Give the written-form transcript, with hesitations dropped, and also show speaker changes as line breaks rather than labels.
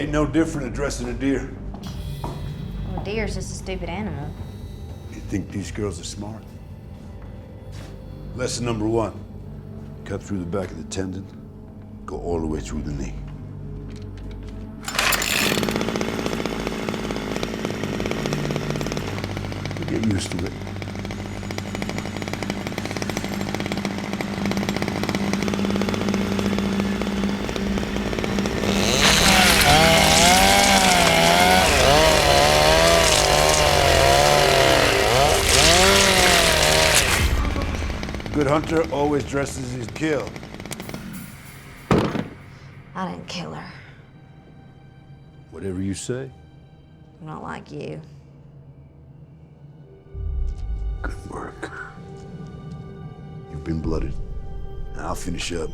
Ain't no different addressing a deer.
Well, a deer's just a stupid animal.
You think these girls are smart? Lesson number one, cut through the back of the tendon, go all the way through the knee. Get used to it. Good hunter always dresses his kill.
I didn't kill her.
Whatever you say.
I'm not like you.
Good work. You've been blooded. Now I'll finish up.